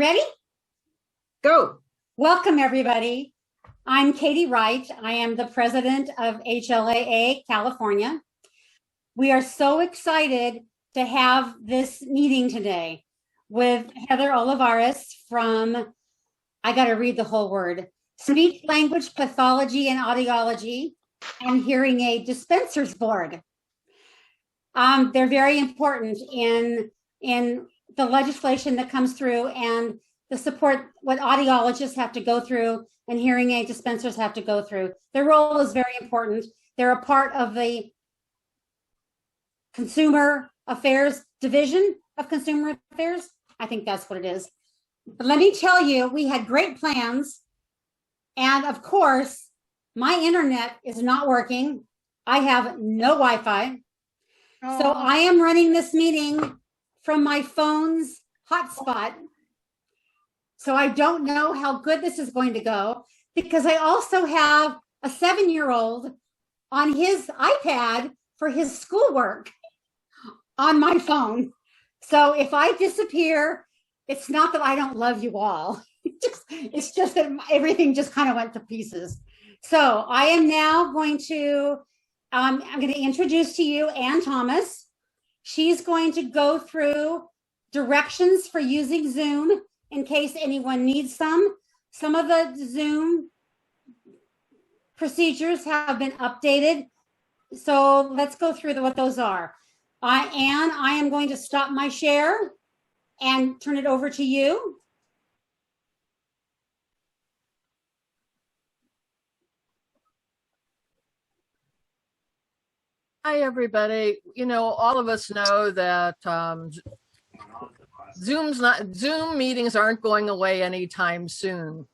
ready? Go. Welcome, everybody. I'm Katie Wright. I am the president of HLAA California. We are so excited to have this meeting today with Heather Olivares from, I got to read the whole word, Speech Language Pathology and Audiology and Hearing Aid Dispensers Board. They're very important in the legislation that comes through and the support what audiologists have to go through and hearing aid dispensers have to go through. Their role is very important. They're a part of the Consumer Affairs Division of Consumer Affairs. I think that's what it is. But let me tell you, we had great plans. And of course, my internet is not working. I have no Wi-Fi. So I am running this meeting from my phone's hotspot. So I don't know how good this is going to go because I also have a 7-year-old on his iPad for his schoolwork on my phone. So if I disappear, it's not that I don't love you all. It's just that everything just kind of went to pieces. So I am now going to, I'm going to introduce to you Ann Thomas. She's going to go through directions for using Zoom in case anyone needs some. Some of the Zoom procedures have been updated. So let's go through what those are. Ann, I am going to stop my share and turn it over to you. Hi, everybody. You know, all of us know that Zoom meetings aren't going away anytime soon.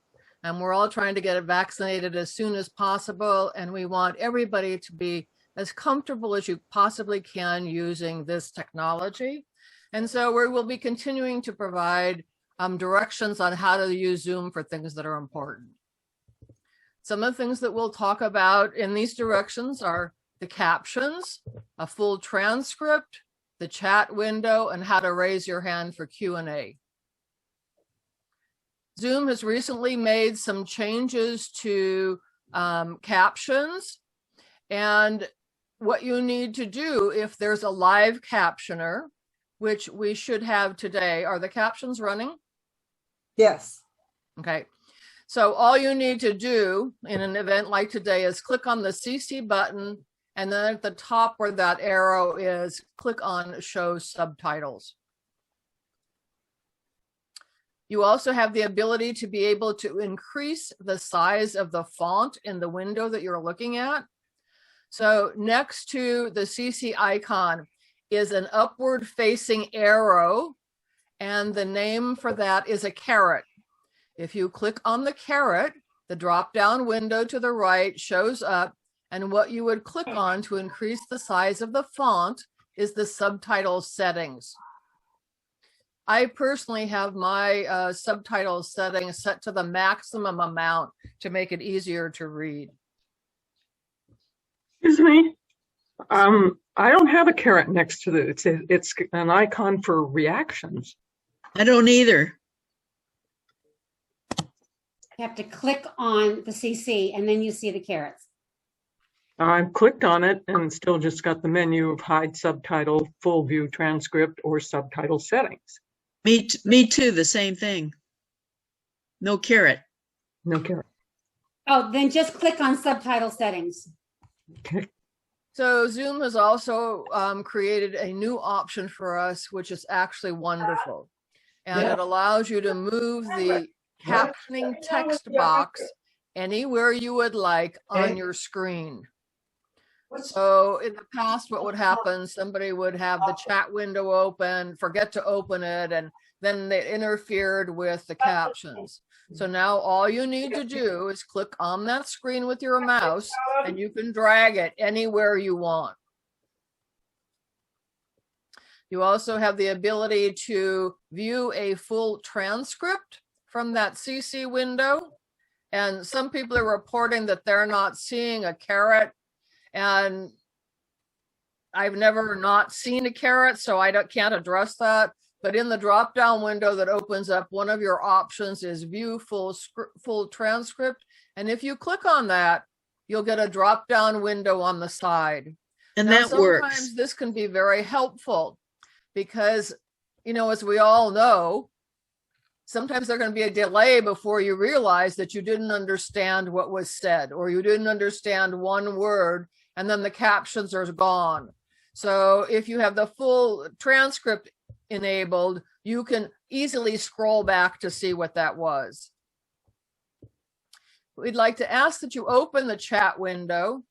And we're all trying to get vaccinated as soon as possible. And we want everybody to be as comfortable as you possibly can using this technology. And so we will be continuing to provide directions on how to use Zoom for things that are important. Some of the things that we'll talk about in these directions are the captions, a full transcript, the chat window, and how to raise your hand for Q&A. Zoom has recently made some changes to captions, and what you need to do if there's a live captioner, which we should have today. Are the captions running? Yes. Okay. So all you need to do in an event like today is click on the CC button, and then at the top where that arrow is, click on Show Subtitles. You also have the ability to be able to increase the size of the font in the window that you're looking at. So next to the CC icon is an upward facing arrow, and the name for that is a caret. If you click on the caret, the drop-down window to the right shows up, and what you would click on to increase the size of the font is the subtitle settings. I personally have my subtitle settings set to the maximum amount to make it easier to read. Excuse me. I don't have a caret next to it. It's an icon for reactions. I don't either. You have to click on the CC and then you see the carets. I've clicked on it and still just got the menu of hide subtitle, full view transcript, or subtitle settings. Me too, the same thing. No caret. No caret. Oh, then just click on subtitle settings. Okay. So Zoom has also created a new option for us, which is actually wonderful. And it allows you to move the captioning text box anywhere you would like on your screen. So in the past, what would happen, somebody would have the chat window open, forget to open it, and then they interfered with the captions. So now all you need to do is click on that screen with your mouse, and you can drag it anywhere you want. You also have the ability to view a full transcript from that CC window. And some people are reporting that they're not seeing a caret. And I've never not seen a caret, so I can't address that. But in the drop-down window that opens up, one of your options is view full transcript. And if you click on that, you'll get a drop-down window on the side. And Now, that sometimes works. this can be very helpful because, you know, as we all know, sometimes there's going to be a delay before you realize that you didn't understand what was said, or you didn't understand one word, and then the captions are gone. So if you have the full transcript enabled, you can easily scroll back to see what that was. We'd like to ask that you open the chat window,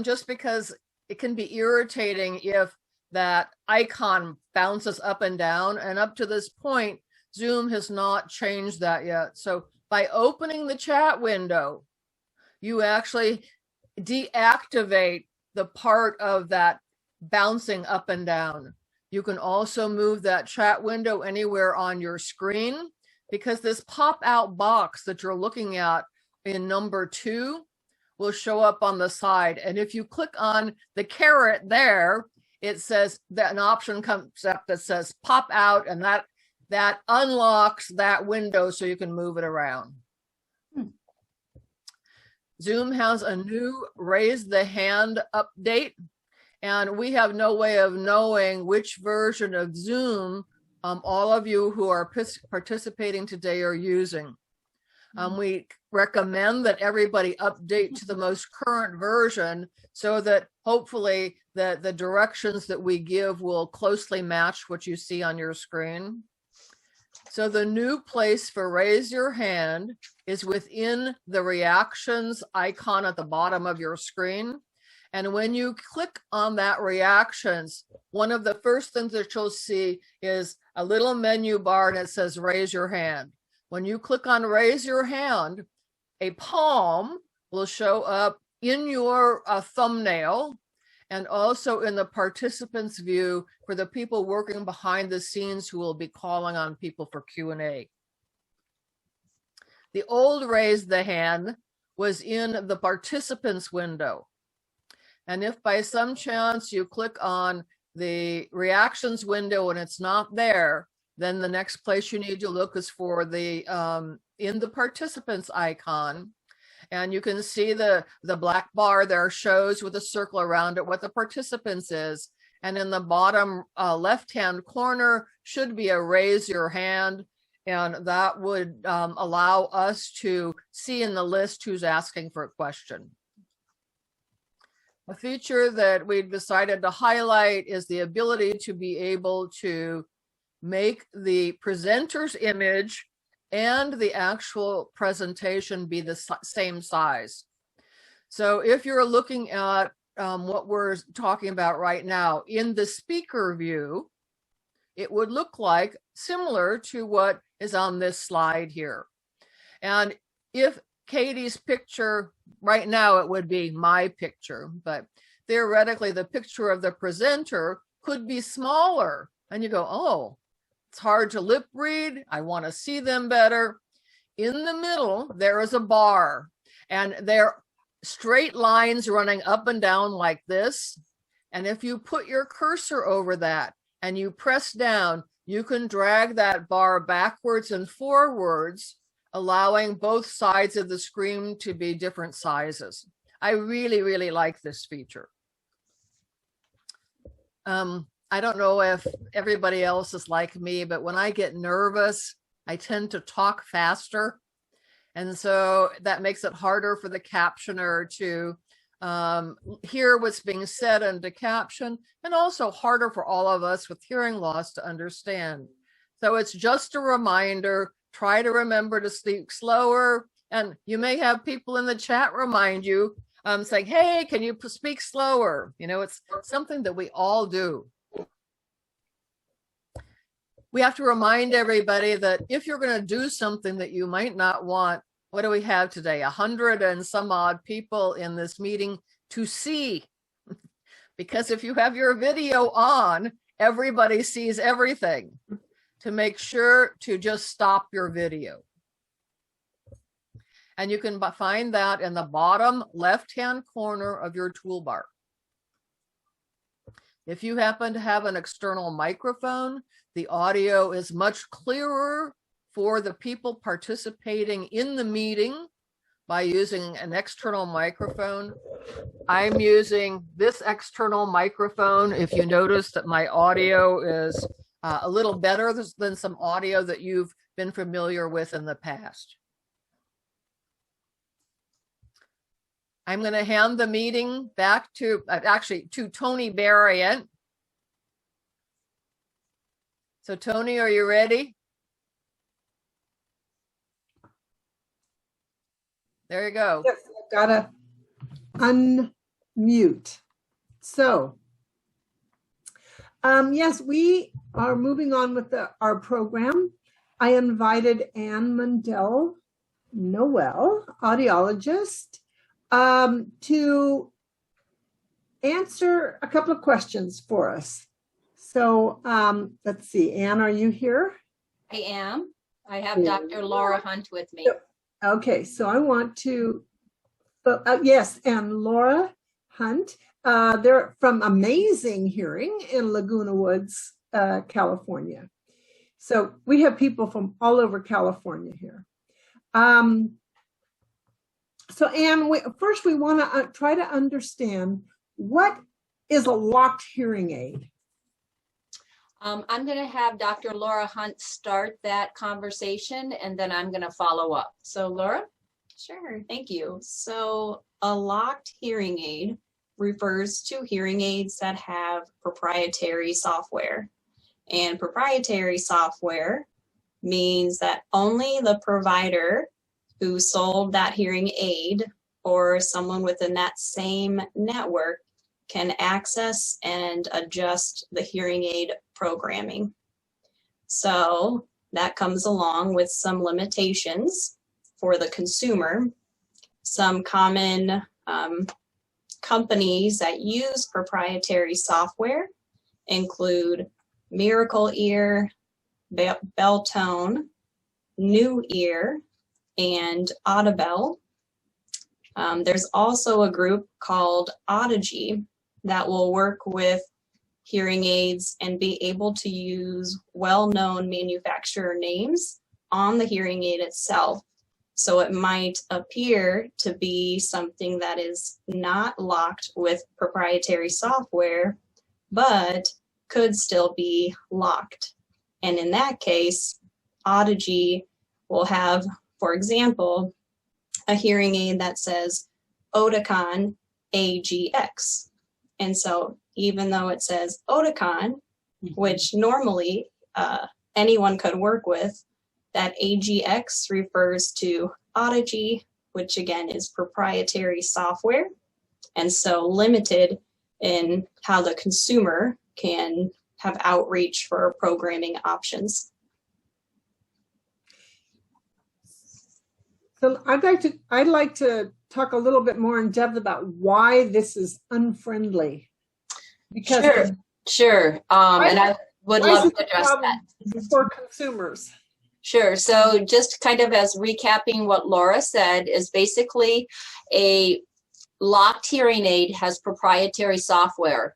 just because it can be irritating if that icon bounces up and down, and up to this point, Zoom has not changed that yet. So by opening the chat window, you actually deactivate the part of that bouncing up and down. You can also move that chat window anywhere on your screen, because this pop-out box that you're looking at in number 2 will show up on the side. And if you click on the caret there, it says that an option comes up that says pop out, and that unlocks that window so you can move it around. Zoom has a new raise the hand update, and we have no way of knowing which version of Zoom all of you who are participating today are using. We recommend that everybody update to the most current version so that hopefully the directions that we give will closely match what you see on your screen. So the new place for raise your hand is within the reactions icon at the bottom of your screen. And when you click on that reactions, one of the first things that you'll see is a little menu bar, and it says raise your hand. When you click on raise your hand, a palm will show up in your thumbnail, and also in the participants view for the people working behind the scenes who will be calling on people for Q&A. The old raise the hand was in the participants window. And if by some chance you click on the reactions window and it's not there, then the next place you need to look is for the in the participants icon. And you can see the black bar there shows with a circle around it what the participants is. And in the bottom left-hand corner should be a raise your hand. And that would allow us to see in the list who's asking for a question. A feature that we've decided to highlight is the ability to be able to make the presenter's image and the actual presentation be the same size. So if you're looking at what we're talking about right now in the speaker view, it would look like similar to what is on this slide here. And if Katie's picture, right now it would be my picture, but theoretically the picture of the presenter could be smaller. And you go, oh, it's hard to lip read. I want to see them better. In the middle, there is a bar, and there are straight lines running up and down like this. And if you put your cursor over that and you press down, you can drag that bar backwards and forwards, allowing both sides of the screen to be different sizes. I really, really like this feature. I don't know if everybody else is like me, but when I get nervous, I tend to talk faster. And so that makes it harder for the captioner to hear what's being said and to caption, and also harder for all of us with hearing loss to understand. So it's just a reminder, try to remember to speak slower. And you may have people in the chat remind you, saying, hey, can you speak slower? You know, it's something that we all do. We have to remind everybody that if you're going to do something that you might not want, what do we have today? 100 and some odd people in this meeting to see. Because if you have your video on, everybody sees everything. To make sure to just stop your video. And you can find that in the bottom left-hand corner of your toolbar. If you happen to have an external microphone, The audio is much clearer for the people participating in the meeting by using an external microphone. I'm using this external microphone. If you notice that my audio is a little better than some audio that you've been familiar with in the past. I'm going to hand the meeting back to, to Tony Barriott. So Tony, are you ready? There you go. Yes, I've got to unmute. So, yes, we are moving on with our program. I invited Ann Mundell Noel, audiologist, to answer a couple of questions for us. So let's see, Ann, are you here? I am. I have Dr. Laura Hunt with me. Okay, so I want to, yes, and Laura Hunt, they're from Amazing Hearing in Laguna Woods, California. So we have people from all over California here. So Ann, first we want to try to understand what is a locked hearing aid? I'm going to have Dr. Laura Hunt start that conversation, and then I'm going to follow up. So Laura? Sure, thank you. So a locked hearing aid refers to hearing aids that have proprietary software. And proprietary software means that only the provider who sold that hearing aid or someone within that same network can access and adjust the hearing aid programming. So that comes along with some limitations for the consumer. Some common companies that use proprietary software include Miracle Ear, Beltone, New Ear, and Audible. There's also a group called Audiology that will work with hearing aids and be able to use well-known manufacturer names on the hearing aid itself. So it might appear to be something that is not locked with proprietary software, but could still be locked. And in that case, Audiology will have, for example, a hearing aid that says Oticon AGX. And so even though it says Oticon, which normally anyone could work with, that AGX refers to Audiology, which again is proprietary software, and so limited in how the consumer can have outreach for programming options. So I'd like to talk a little bit more in depth about why this is unfriendly. Because Sure. And I would love to address that. For consumers. Sure. So just kind of as recapping what Laura said is basically a locked hearing aid has proprietary software.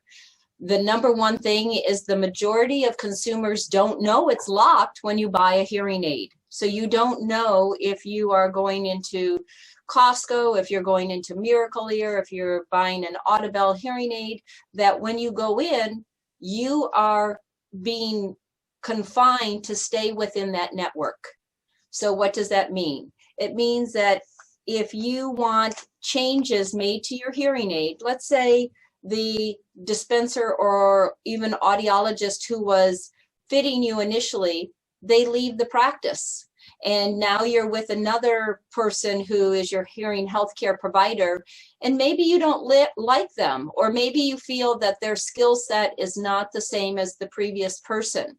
The number one thing is the majority of consumers don't know it's locked when you buy a hearing aid. So you don't know if you are going into Costco, if you're going into Miracle Ear, if you're buying an Audible hearing aid, that when you go in, you are being confined to stay within that network. So what does that mean? It means that if you want changes made to your hearing aid, let's say the dispenser or even audiologist who was fitting you initially, they leave the practice. And now you're with another person who is your hearing healthcare provider, and maybe you don't like them, or maybe you feel that their skill set is not the same as the previous person.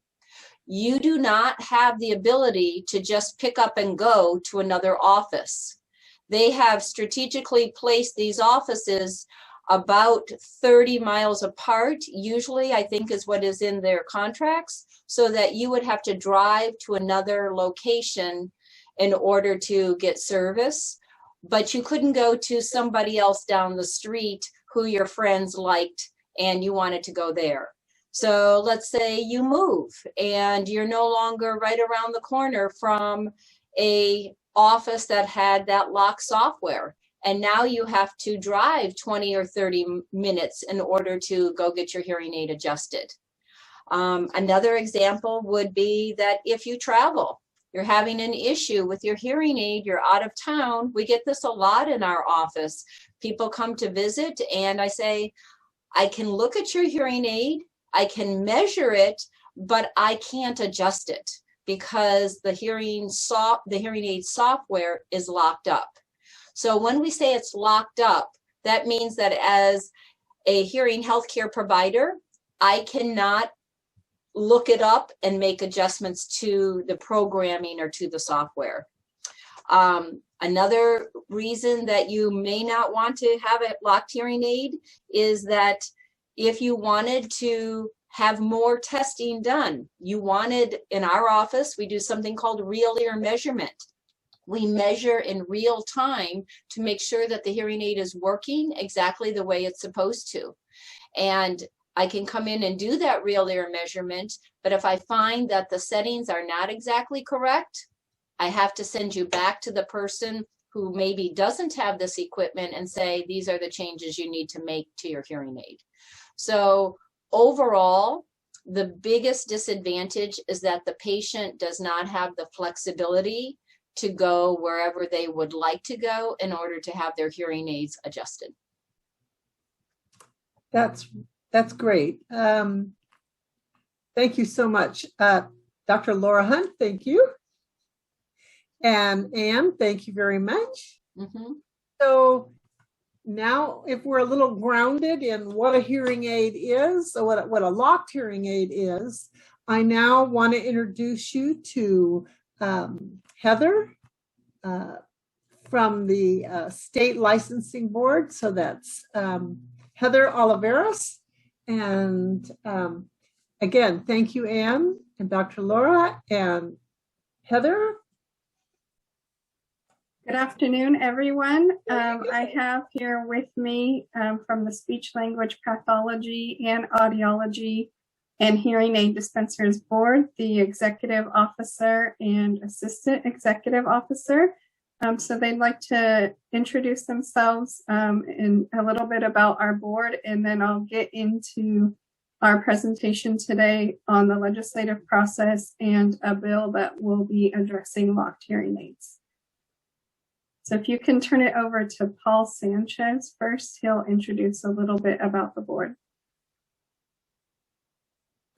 You do not have the ability to just pick up and go to another office. They have strategically placed these offices about 30 miles apart, usually I think is what is in their contracts, so that you would have to drive to another location in order to get service, but you couldn't go to somebody else down the street who your friends liked and you wanted to go there. So let's say you move and you're no longer right around the corner from a office that had that lock software. And now you have to drive 20 or 30 minutes in order to go get your hearing aid adjusted. Another example would be that if you travel, you're having an issue with your hearing aid, you're out of town. We get this a lot in our office. People come to visit and I say, I can look at your hearing aid, I can measure it, but I can't adjust it because the hearing aid software is locked up. So when we say it's locked up, that means that as a hearing healthcare provider, I cannot look it up and make adjustments to the programming or to the software. Another reason that you may not want to have a locked hearing aid is that if you wanted to have more testing done, in our office, we do something called real ear measurement. We measure in real time to make sure that the hearing aid is working exactly the way it's supposed to. And I can come in and do that real ear measurement, but if I find that the settings are not exactly correct, I have to send you back to the person who maybe doesn't have this equipment and say, these are the changes you need to make to your hearing aid. So overall, the biggest disadvantage is that the patient does not have the flexibility to go wherever they would like to go in order to have their hearing aids adjusted. That's great. Thank you so much. Dr. Laura Hunt, thank you. And Anne, thank you very much. Mm-hmm. So now if we're a little grounded in what a hearing aid is, or what a locked hearing aid is, I now want to introduce you to Heather from the State Licensing Board. So that's Heather Olivares. And again, thank you, Anne and Dr. Laura and Heather. Good afternoon, everyone. I have here with me from the Speech Language Pathology and Audiology and Hearing Aid Dispensers Board, the Executive Officer and Assistant Executive Officer. So they'd like to introduce themselves and a little bit about our board, and then I'll get into our presentation today on the legislative process and a bill that will be addressing locked hearing aids. So if you can turn it over to Paul Sanchez first, he'll introduce a little bit about the board.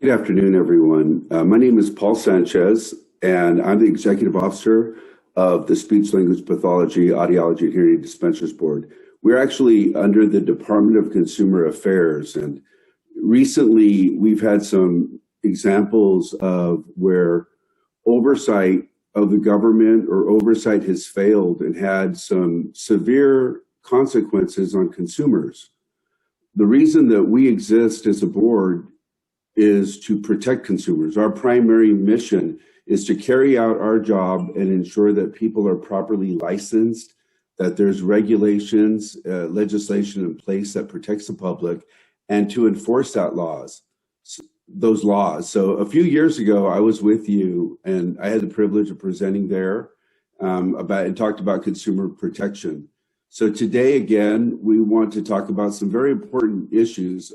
Good afternoon, everyone. My name is Paul Sanchez, and I'm the Executive Officer of the Speech Language Pathology, Audiology, and Hearing Aid Dispensers Board. We're actually under the Department of Consumer Affairs, and recently we've had some examples of where oversight of the government or oversight has failed and had some severe consequences on consumers. The reason that we exist as a board is to protect consumers. Our primary mission is to carry out our job and ensure that people are properly licensed, that there's regulations, legislation in place that protects the public, and to enforce those laws. So a few years ago, I was with you and I had the privilege of presenting there and talked about consumer protection. So today, again, we want to talk about some very important issues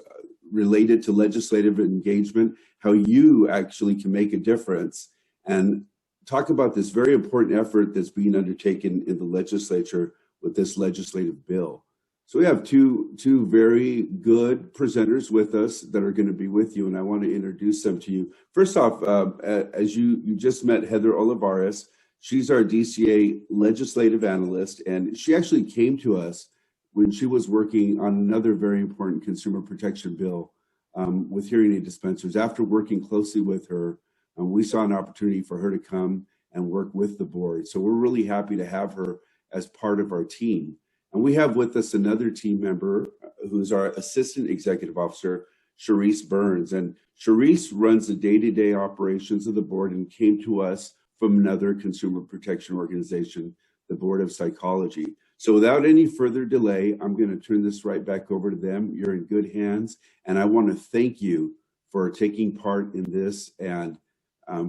related to legislative engagement, how you actually can make a difference, and talk about this very important effort that's being undertaken in the legislature with this legislative bill. So we have two very good presenters with us that are going to be with you, and I want to introduce them to you. First off, as you just met Heather Olivares. She's our DCA legislative analyst, and she actually came to us when she was working on another very important consumer protection bill with hearing aid dispensers. After working closely with her, we saw an opportunity for her to come and work with the board. So we're really happy to have her as part of our team. And we have with us another team member who's our assistant executive officer, Charisse Burns. And Charisse runs the day-to-day operations of the board and came to us from another consumer protection organization, the Board of Psychology. So without any further delay, I'm going to turn this right back over to them. You're in good hands. And I want to thank you for taking part in this and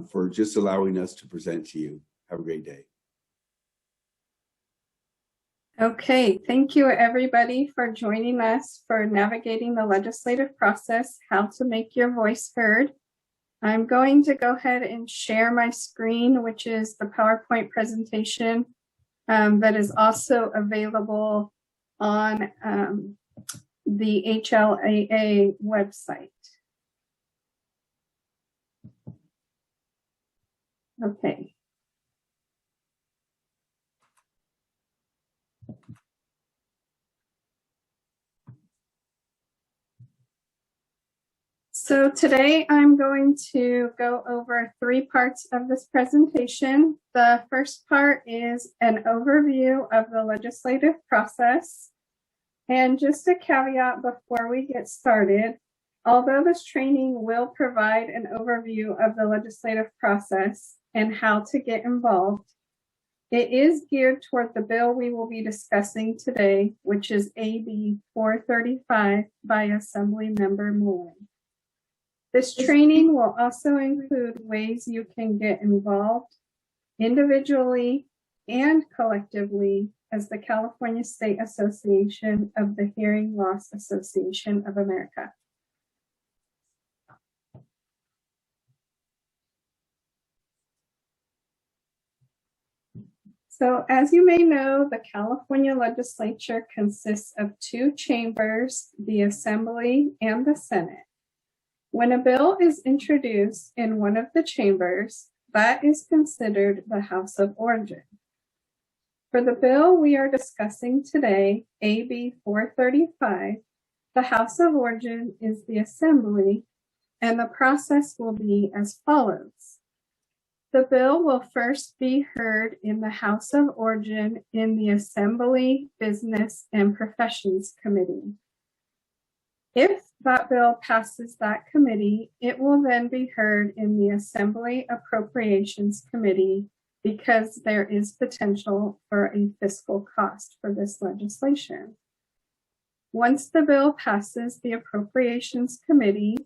for just allowing us to present to you. Have a great day. Okay, thank you everybody for joining us for navigating the legislative process, how to make your voice heard. I'm going to go ahead and share my screen, which is the PowerPoint presentation that is also available on the HLAA website. Okay. So today I'm going to go over 3 parts of this presentation. The first part is an overview of the legislative process. And just a caveat before we get started, although this training will provide an overview of the legislative process and how to get involved, it is geared toward the bill we will be discussing today, which is AB 435 by Assemblymember Mullen. This training will also include ways you can get involved individually and collectively as the California State Association of the Hearing Loss Association of America. So as you may know, the California legislature consists of 2 chambers, the Assembly and the Senate. When a bill is introduced in one of the chambers, that is considered the House of Origin. For the bill we are discussing today, AB 435, the House of Origin is the Assembly, and the process will be as follows. The bill will first be heard in the House of Origin in the Assembly Business and Professions Committee. If that bill passes that committee, it will then be heard in the Assembly Appropriations Committee because there is potential for a fiscal cost for this legislation. Once the bill passes the Appropriations Committee,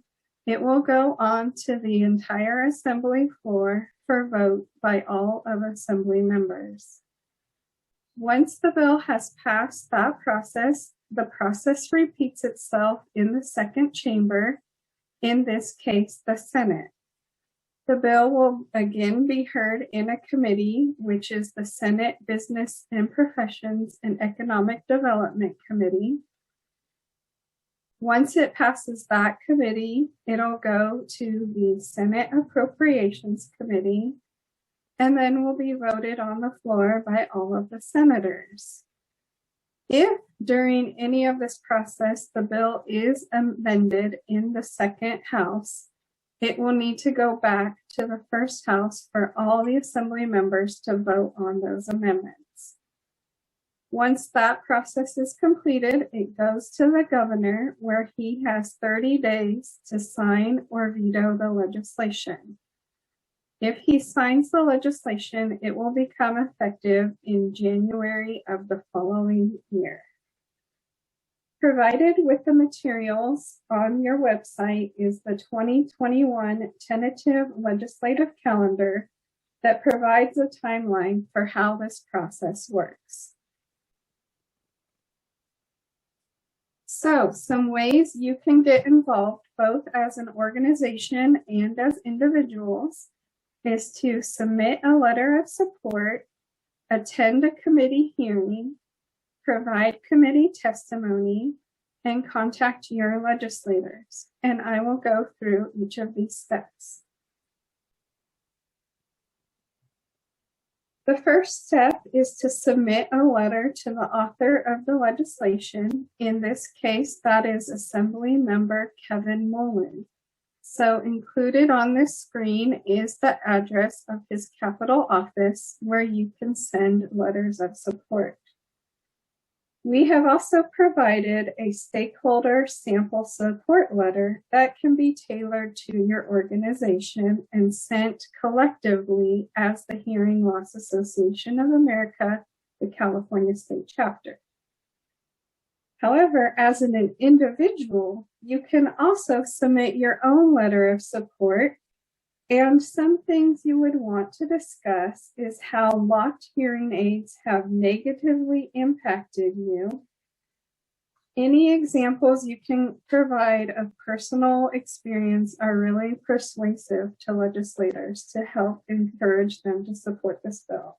it will go on to the entire Assembly floor for vote by all of Assembly members. Once the bill has passed that process, the process repeats itself in the second chamber, in this case, the Senate. The bill will again be heard in a committee, which is the Senate Business and Professions and Economic Development Committee. Once it passes that committee, it'll go to the Senate Appropriations Committee, and then will be voted on the floor by all of the senators. If during any of this process the bill is amended in the second house, it will need to go back to the first house for all the Assembly members to vote on those amendments. Once that process is completed, it goes to the governor, where he has 30 days to sign or veto the legislation. If he signs the legislation, it will become effective in January of the following year. Provided with the materials on your website is the 2021 tentative legislative calendar that provides a timeline for how this process works. So, some ways you can get involved both as an organization and as individuals is to submit a letter of support, attend a committee hearing, provide committee testimony, and contact your legislators. And I will go through each of these steps. The first step is to submit a letter to the author of the legislation. In this case, that is Assembly Member Kevin Mullen. So included on this screen is the address of his Capitol office where you can send letters of support. We have also provided a stakeholder sample support letter that can be tailored to your organization and sent collectively as the Hearing Loss Association of America, the California State Chapter. However, as an individual, you can also submit your own letter of support. And some things you would want to discuss is how locked hearing aids have negatively impacted you. Any examples you can provide of personal experience are really persuasive to legislators to help encourage them to support this bill.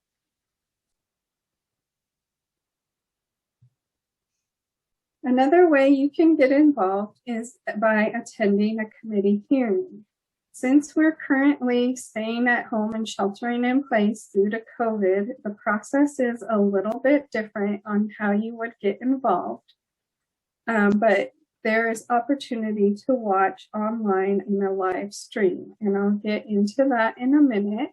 Another way you can get involved is by attending a committee hearing. Since we're currently staying at home and sheltering in place due to COVID, the process is a little bit different on how you would get involved. But there is opportunity to watch online in a live stream, and I'll get into that in a minute.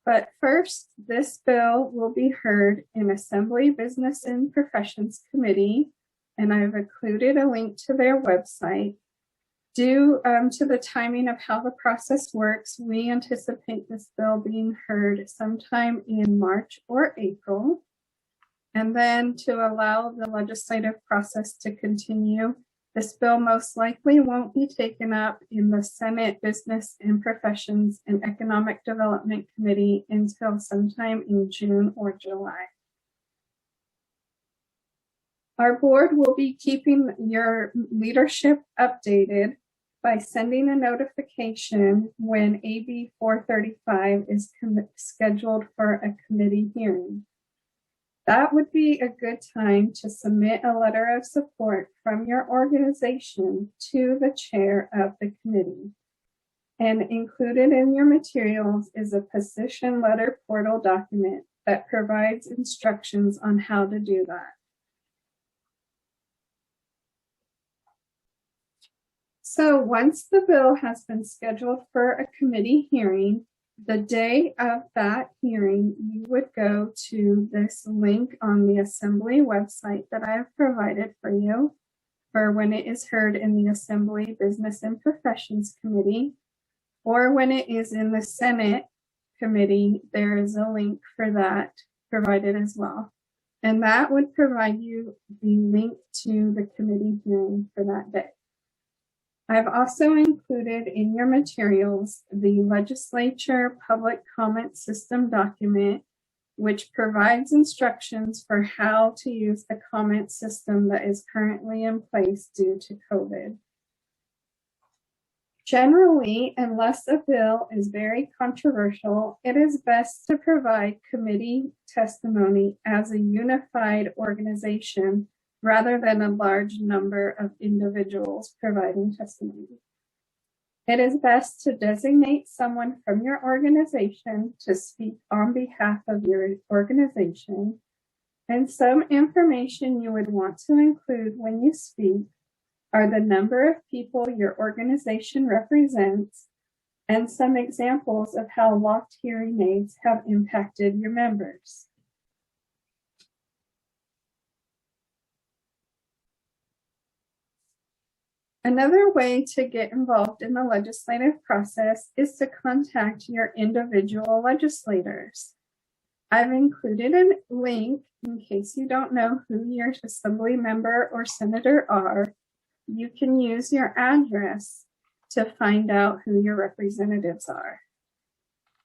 But first, this bill will be heard in Assembly Business and Professions Committee, and I've included a link to their website. Due to the timing of how the process works, we anticipate this bill being heard sometime in March or April. And then to allow the legislative process to continue, this bill most likely won't be taken up in the Senate Business and Professions and Economic Development Committee until sometime in June or July. Our board will be keeping your leadership updated by sending a notification when AB 435 is scheduled for a committee hearing. That would be a good time to submit a letter of support from your organization to the chair of the committee. And included in your materials is a position letter portal document that provides instructions on how to do that. So once the bill has been scheduled for a committee hearing, the day of that hearing, you would go to this link on the Assembly website that I have provided for you for when it is heard in the Assembly Business and Professions Committee, or when it is in the Senate Committee, there is a link for that provided as well. And that would provide you the link to the committee hearing for that day. I've also included in your materials the Legislature Public Comment System document, which provides instructions for how to use the comment system that is currently in place due to COVID. Generally, unless a bill is very controversial, it is best to provide committee testimony as a unified organization rather than a large number of individuals providing testimony. It is best to designate someone from your organization to speak on behalf of your organization, and some information you would want to include when you speak are the number of people your organization represents and some examples of how locked hearing aids have impacted your members. Another way to get involved in the legislative process is to contact your individual legislators. I've included a link in case you don't know who your assembly member or senator are. You can use your address to find out who your representatives are.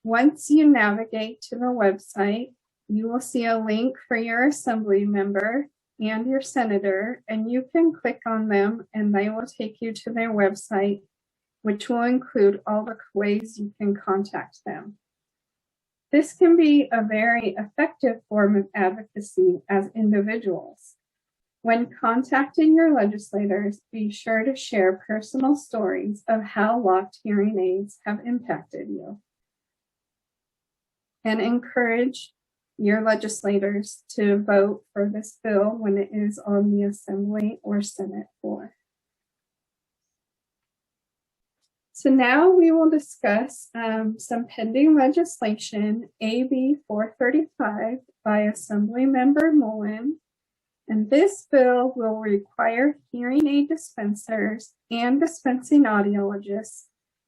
Once you navigate to the website, you will see a link for your assembly member and your senator, and you can click on them and they will take you to their website, which will include all the ways you can contact them. This can be a very effective form of advocacy as individuals. When contacting your legislators, be sure to share personal stories of how locked hearing aids have impacted you, and encourage your legislators to vote for this bill when it is on the Assembly or Senate floor. So now we will discuss some pending legislation, AB 435 by Assemblymember Mullen. And this bill will require hearing aid dispensers and dispensing audiologists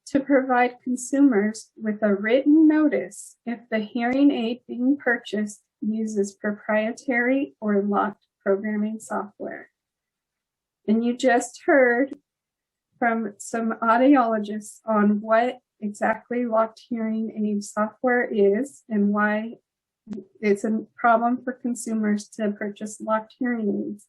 to provide consumers with a written notice if the hearing aid being purchased uses proprietary or locked programming software. And you just heard from some audiologists on what exactly locked hearing aid software is and why it's a problem for consumers to purchase locked hearing aids.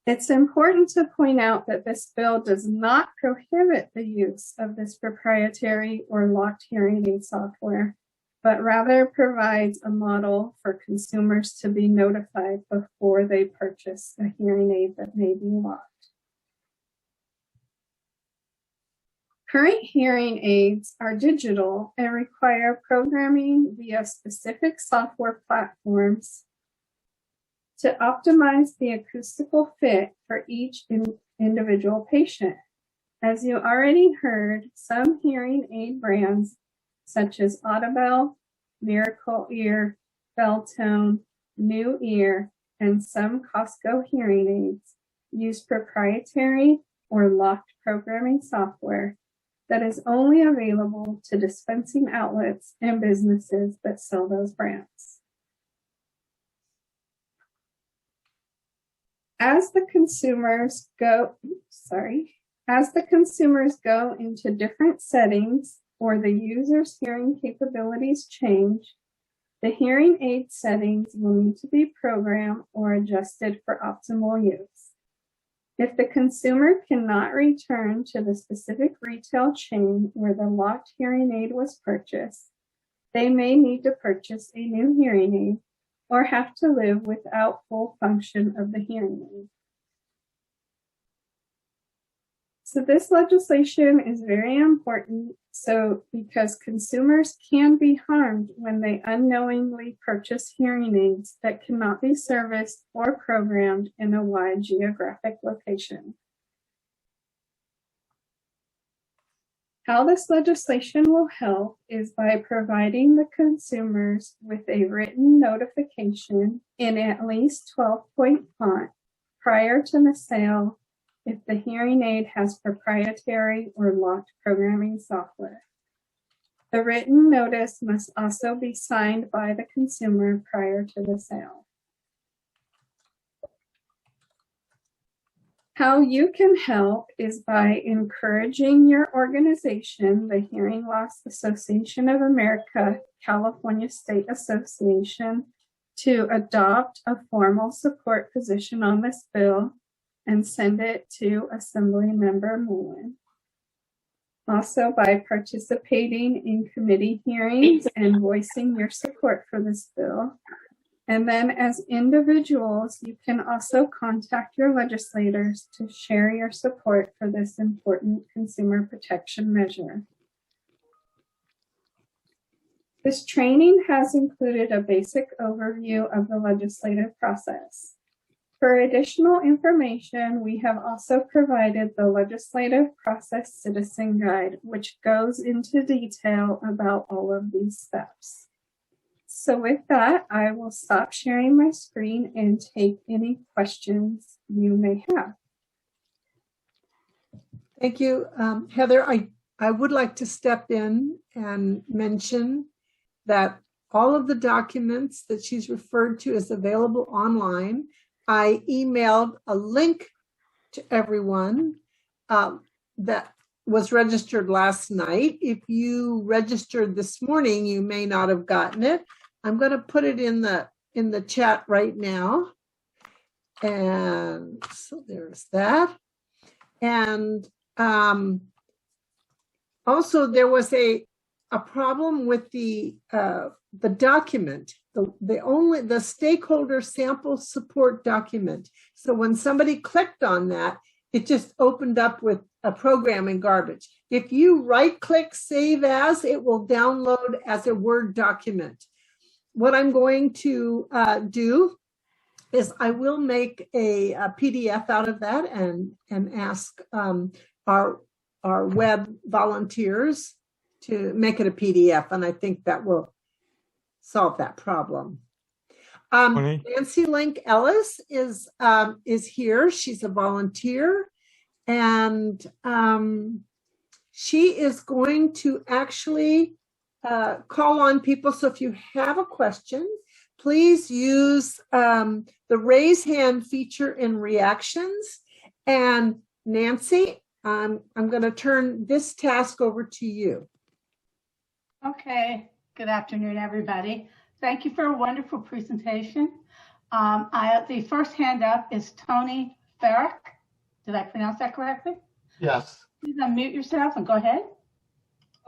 It's important to point out that this bill does not prohibit the use of this proprietary or locked hearing aid software, but rather provides a model for consumers to be notified before they purchase a hearing aid that may be locked. Current hearing aids are digital and require programming via specific software platforms to optimize the acoustical fit for each individual patient. As you already heard, some hearing aid brands such as Audible, Miracle Ear, Belltone, New Ear, and some Costco hearing aids use proprietary or locked programming software that is only available to dispensing outlets and businesses that sell those brands. As the consumers go into different settings or the user's hearing capabilities change, the hearing aid settings will need to be programmed or adjusted for optimal use. If the consumer cannot return to the specific retail chain where the locked hearing aid was purchased, they may need to purchase a new hearing aid or have to live without full function of the hearing aid. So this legislation is very important because consumers can be harmed when they unknowingly purchase hearing aids that cannot be serviced or programmed in a wide geographic location. How this legislation will help is by providing the consumers with a written notification in at least 12-point font prior to the sale if the hearing aid has proprietary or locked programming software. The written notice must also be signed by the consumer prior to the sale. How you can help is by encouraging your organization, the Hearing Loss Association of America, California State Association, to adopt a formal support position on this bill and send it to Assemblymember Mullen. Also by participating in committee hearings and voicing your support for this bill. And then as individuals, you can also contact your legislators to share your support for this important consumer protection measure. This training has included a basic overview of the legislative process. For additional information, we have also provided the Legislative Process Citizen Guide, which goes into detail about all of these steps. So with that, I will stop sharing my screen and take any questions you may have. Thank you, Heather. I would like to step in and mention that all of the documents that she's referred to is available online. I emailed a link to everyone that was registered last night. If you registered this morning, you may not have gotten it. I'm going to put it in the chat right now. And so there's that. And also there was a problem with the document. The stakeholder sample support document. So when somebody clicked on that, it just opened up with a programming garbage. If you right click save as, it will download as a Word document. What I'm going to do is I will make a PDF out of that and ask our web volunteers to make it a PDF. And I think that will solve that problem. Nancy Link Ellis is here. She's a volunteer, and she is going to actually call on people. So if you have a question, please use the raise hand feature in reactions, And Nancy, I'm going to turn this task over to you. Okay, good afternoon, everybody. Thank you for a wonderful presentation. The first hand up is Tony Farrick. Did I pronounce that correctly? Yes. Please unmute yourself and go ahead.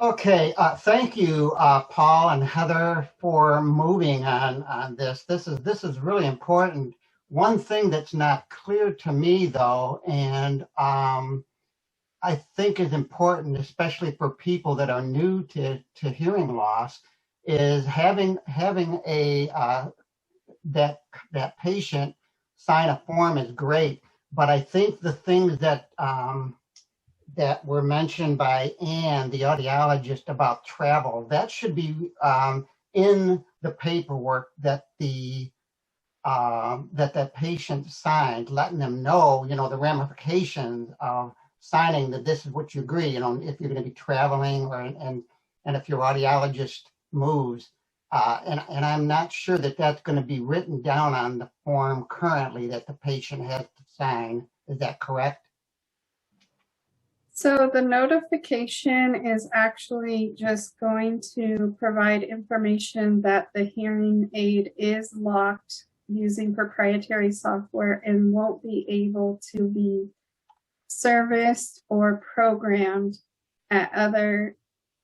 Okay, thank you, Paul and Heather, for moving on this. This is really important. One thing that's not clear to me, though, and I think is important, especially for people that are new to hearing loss, is having a that patient sign a form is great. But I think the things that that were mentioned by Ann, the audiologist, about travel, that should be in the paperwork that that patient signed, letting them know, the ramifications of signing that this is what you agree, if you're going to be traveling and if your audiologist moves. And I'm not sure that that's going to be written down on the form currently that the patient has to sign. Is that correct? So the notification is actually just going to provide information that the hearing aid is locked using proprietary software and won't be able to be serviced or programmed at other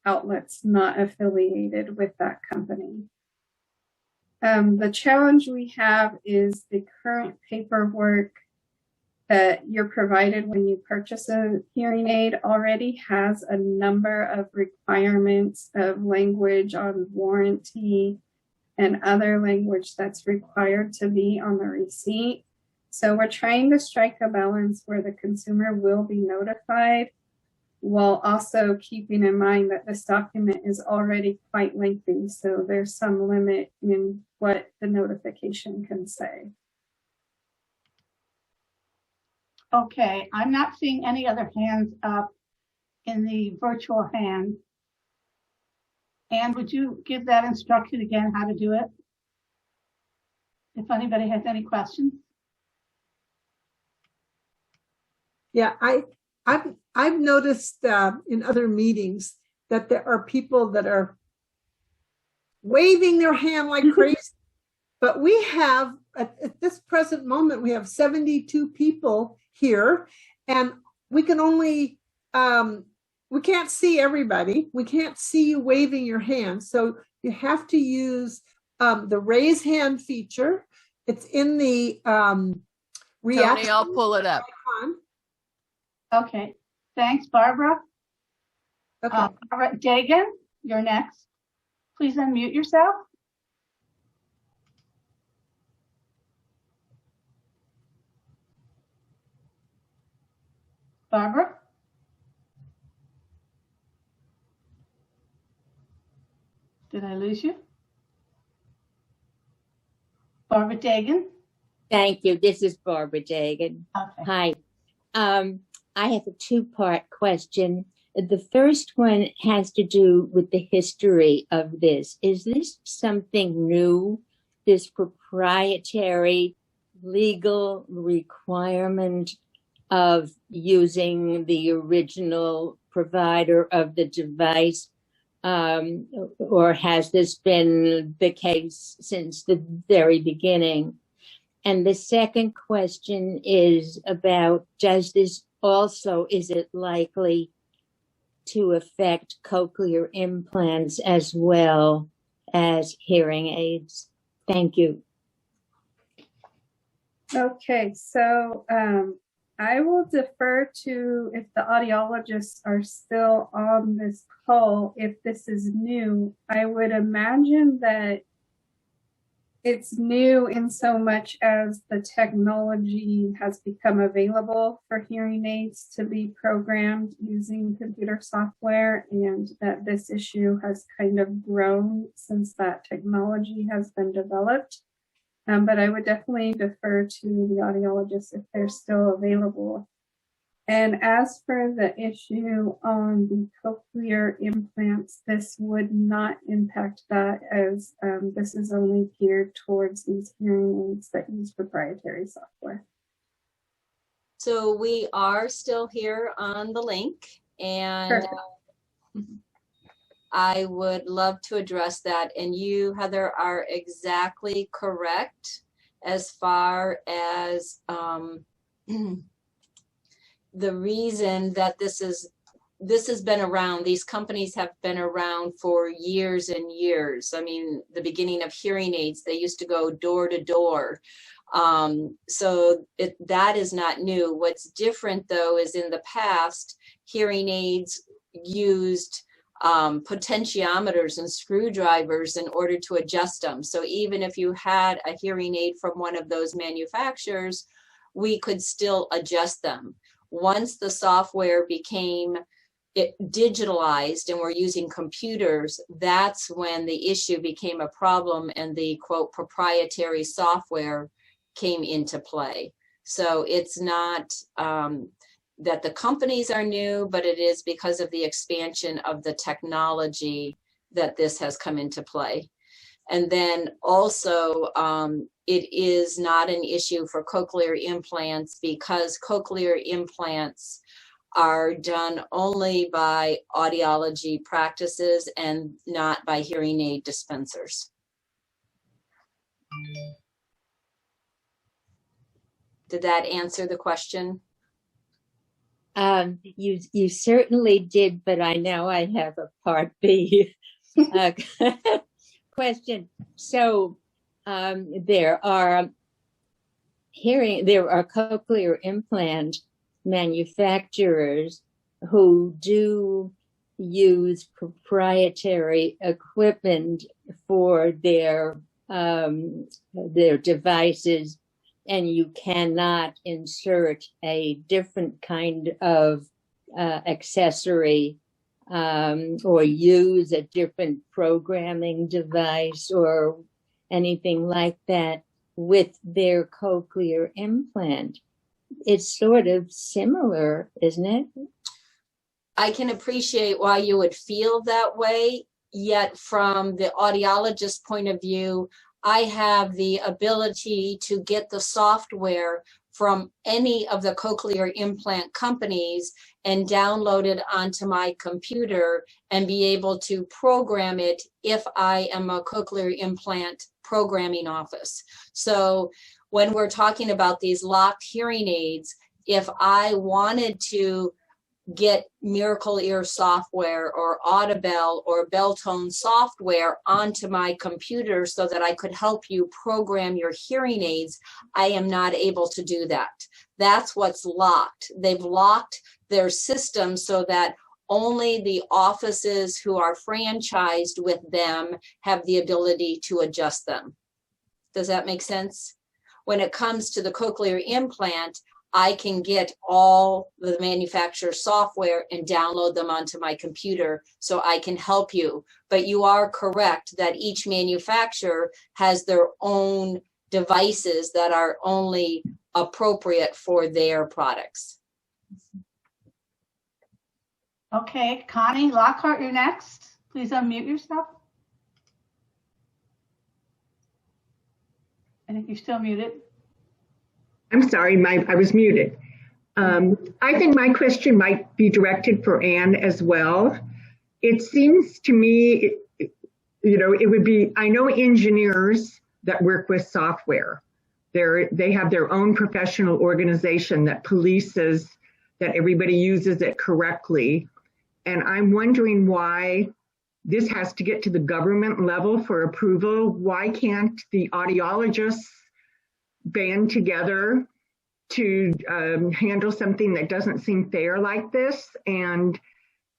outlets not affiliated with that company. The challenge we have is the current paperwork that you're provided when you purchase a hearing aid already has a number of requirements of language on warranty and other language that's required to be on the receipt. So we're trying to strike a balance where the consumer will be notified while also keeping in mind that this document is already quite lengthy. So there's some limit in what the notification can say. Okay, I'm not seeing any other hands up in the virtual hand. Ann, would you give that instruction again, how to do it? If anybody has any questions. Yeah, I've noticed in other meetings that there are people that are waving their hand like crazy. But we have, at this present moment, we have 72 people here, and we can only, we can't see everybody. We can't see you waving your hand. So you have to use the raise hand feature. It's in the reaction. Tony, I'll pull it up. Icon. Okay, thanks, Barbara. Okay. Barbara Dagan, you're next. Please unmute yourself. Barbara? Did I lose you? Barbara Dagan? Thank you. This is Barbara Dagan. Okay. Hi. I have a two-part question. The first one has to do with the history of this. Is this something new, this proprietary legal requirement of using the original provider of the device, or has this been the case since the very beginning? And the second question is about, does this also, is it likely to affect cochlear implants as well as hearing aids? Thank you. Okay, so I will defer to, if the audiologists are still on this call, if this is new. I would imagine that it's new in so much as the technology has become available for hearing aids to be programmed using computer software, and that this issue has kind of grown since that technology has been developed. But I would definitely defer to the audiologists if they're still available. And as for the issue on the cochlear implants, this would not impact that, as this is only geared towards these hearing aids that use proprietary software. So we are still here on the link, and I would love to address that. And you, Heather, are exactly correct as far as the reason that this has been around. These companies have been around for years and years. I mean, the beginning of hearing aids, they used to go door to door. So that is not new. What's different, though, is in the past, hearing aids used potentiometers and screwdrivers in order to adjust them. So even if you had a hearing aid from one of those manufacturers, we could still adjust them. Once the software became digitalized and we're using computers, that's when the issue became a problem and the quote proprietary software came into play. So it's not that the companies are new, but it is because of the expansion of the technology that this has come into play. And then also, it is not an issue for cochlear implants because cochlear implants are done only by audiology practices and not by hearing aid dispensers. Did that answer the question? You certainly did, but I know I have a part B question. So there are cochlear implant manufacturers who do use proprietary equipment for their devices, and you cannot insert a different kind of accessory or use a different programming device or anything like that with their cochlear implant. It's sort of similar, isn't it? I can appreciate why you would feel that way, yet from the audiologist point of view, I have the ability to get the software from any of the cochlear implant companies and download it onto my computer and be able to program it if I am a cochlear implant programming office. So when we're talking about these locked hearing aids, if I wanted to get Miracle Ear software or Audible or Beltone software onto my computer so that I could help you program your hearing aids, I am not able to do that. That's what's locked. They've locked their system so that only the offices who are franchised with them have the ability to adjust them. Does that make sense? When it comes to the cochlear implant, I can get all the manufacturer software and download them onto my computer so I can help you. But you are correct that each manufacturer has their own devices that are only appropriate for their products. Okay, Connie Lockhart, you're next. Please unmute yourself. I think you're still muted. I'm sorry, I was muted. I think my question might be directed for Anne as well. It seems to me, it would be, I know engineers that work with software. They have their own professional organization that polices that everybody uses it correctly. And I'm wondering why this has to get to the government level for approval. Why can't the audiologists band together to handle something that doesn't seem fair like this? And,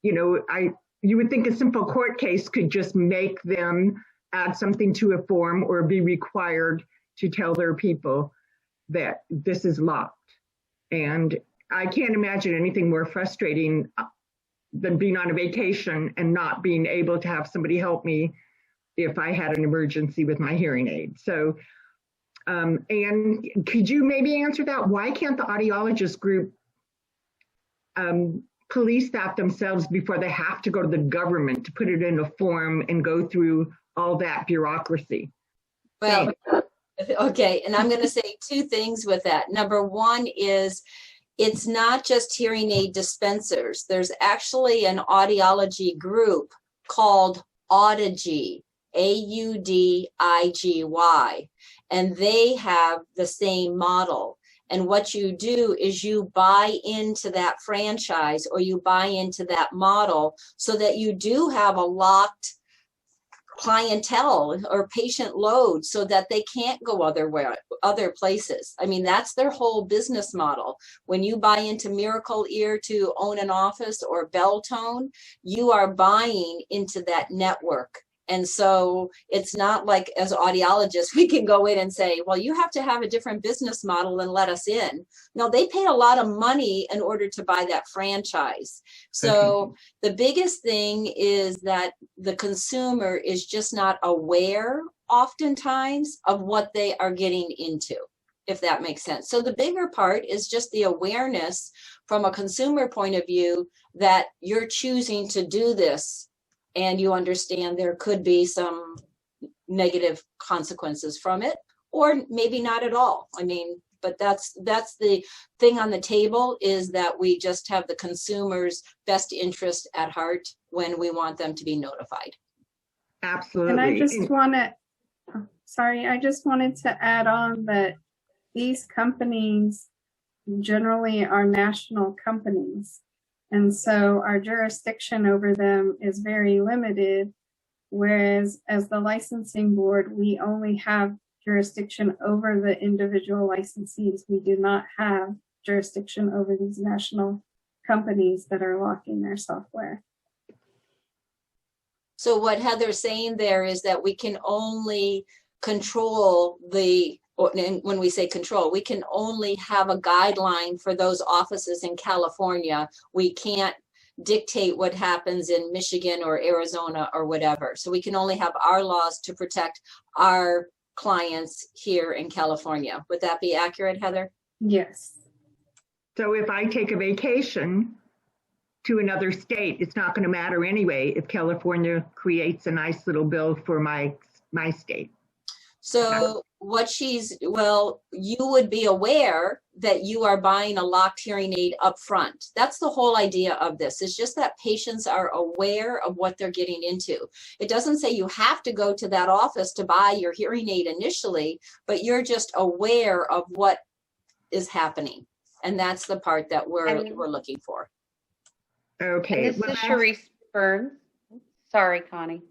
you would think a simple court case could just make them add something to a form or be required to tell their people that this is locked. And I can't imagine anything more frustrating than being on a vacation and not being able to have somebody help me if I had an emergency with my hearing aid. So, and could you maybe answer that? Why can't the audiologist group police that themselves before they have to go to the government to put it in a form and go through all that bureaucracy? Well, okay, and I'm going to say two things with that. Number one is it's not just hearing aid dispensers. There's actually an audiology group called Audigy, Audigy, and they have the same model. And what you do is you buy into that franchise or you buy into that model so that you do have a locked clientele or patient load so that they can't go other places. I mean, that's their whole business model. When you buy into Miracle Ear to own an office or Belltone, you are buying into that network. And so it's not like as audiologists, we can go in and say, well, you have to have a different business model and let us in. No, they pay a lot of money in order to buy that franchise. So the biggest thing is that the consumer is just not aware oftentimes of what they are getting into, if that makes sense. So the bigger part is just the awareness from a consumer point of view that you're choosing to do this. And you understand there could be some negative consequences from it, or maybe not at all. I mean, but that's the thing on the table, is that we just have the consumer's best interest at heart when we want them to be notified. Absolutely. And I just wanted to add on that these companies generally are national companies. And so our jurisdiction over them is very limited, whereas as the licensing board, we only have jurisdiction over the individual licensees. We do not have jurisdiction over these national companies that are locking their software. So what Heather's saying there is that we can only control and when we say control, we can only have a guideline for those offices in California. We can't dictate what happens in Michigan or Arizona or whatever. So we can only have our laws to protect our clients here in California. Would that be accurate, Heather? Yes. So if I take a vacation to another state, it's not going to matter anyway if California creates a nice little bill for my state. So you would be aware that you are buying a locked hearing aid up front. That's the whole idea of this. It's just that patients are aware of what they're getting into. It doesn't say you have to go to that office to buy your hearing aid initially, but you're just aware of what is happening. And that's the part that we're looking for. Okay. And this is Sharice Burns. Sorry, Connie.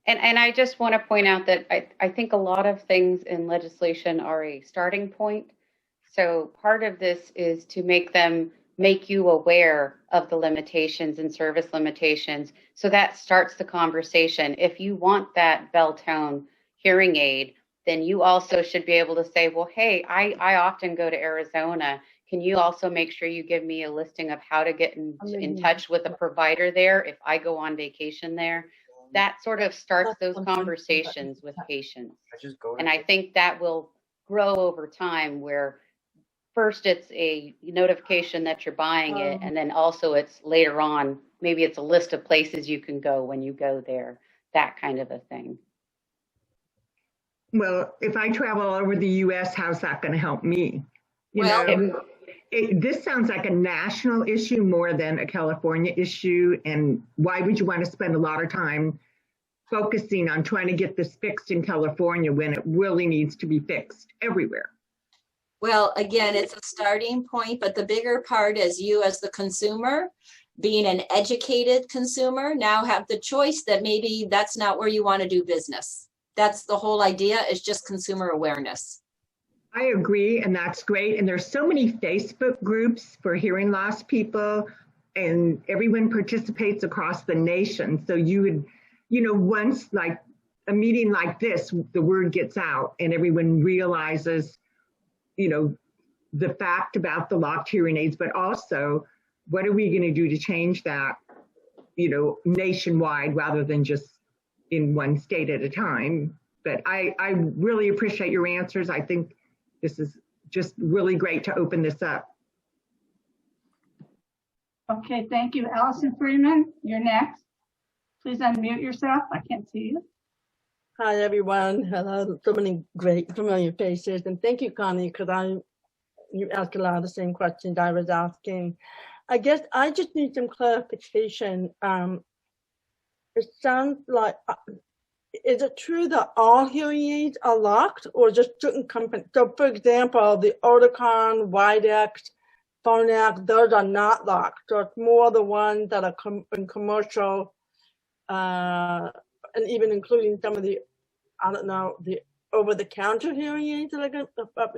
And I just want to point out that I think a lot of things in legislation are a starting point. So part of this is to make you aware of the limitations and service limitations. So that starts the conversation. If you want that Belltone hearing aid, then you also should be able to say, well, hey, I often go to Arizona. Can you also make sure you give me a listing of how to get in touch with a provider there if I go on vacation there? That sort of starts those conversations with patients. And I think that will grow over time, where first it's a notification that you're buying it, and then also it's later on, maybe it's a list of places you can go when you go there, that kind of a thing. Well, if I travel all over the US, how's that going to help me? This sounds like a national issue more than a California issue. And why would you want to spend a lot of time focusing on trying to get this fixed in California when it really needs to be fixed everywhere? Well, again, it's a starting point, but the bigger part is you as the consumer, being an educated consumer, now have the choice that maybe that's not where you want to do business. That's the whole idea, is just consumer awareness. I agree, and that's great. And there's so many Facebook groups for hearing loss people, and everyone participates across the nation. So you would, once like a meeting like this, the word gets out and everyone realizes, the fact about the locked hearing aids, but also what are we going to do to change that, nationwide rather than just in one state at a time. But I really appreciate your answers. I think this is just really great to open this up. Okay, thank you. Allison Freeman, you're next. Please unmute yourself. I can't see you. Hi, everyone. Hello. So many great familiar faces. And thank you, Connie, because I'm you asked a lot of the same questions I was asking. I guess I just need some clarification. It sounds like, is it true that all hearing aids are locked or just certain companies? So for example, the Oticon, Widex, Phonak, those are not locked. So it's more the ones that are in commercial, and even including some of the, I don't know, the over-the-counter hearing aids that are going,